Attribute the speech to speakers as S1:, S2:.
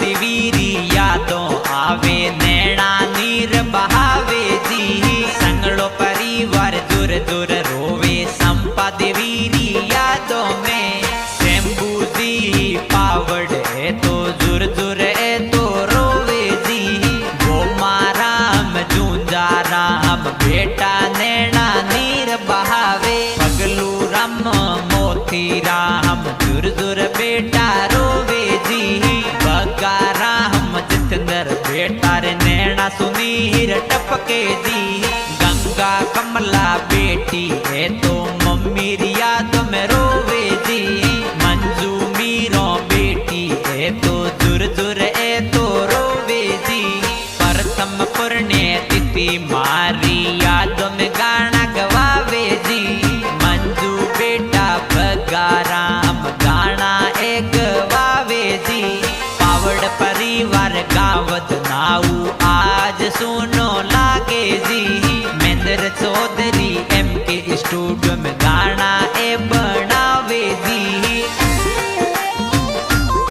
S1: देवीरी यादों आवे नैना नीर बहावे जी संगड़ो परिवार दूर दूर रोवे संपा देवीरी यादों में शंभू जी पावड़ है तो दूर दूर है तो रोवे जी वो माराम जूंजा राम बेटा नैना नीर बहावे पगलू राम मोती राम दूर दूर बेटा रोवे जी बगा राम जितंदर बेटा रे नैना सुनीर टपके जी गंगा कमला बेटी है तो मम्मी याद में रोवे जी मंजू मीरो बेटी है तो दूर दूर है तो रोवे जी प्रथम पुण्य तिथि मारी याद में गाना गवावे जी मंजू बेटा बगा राम गाना एक वावे जी पावड़ परिवार गावत नाऊ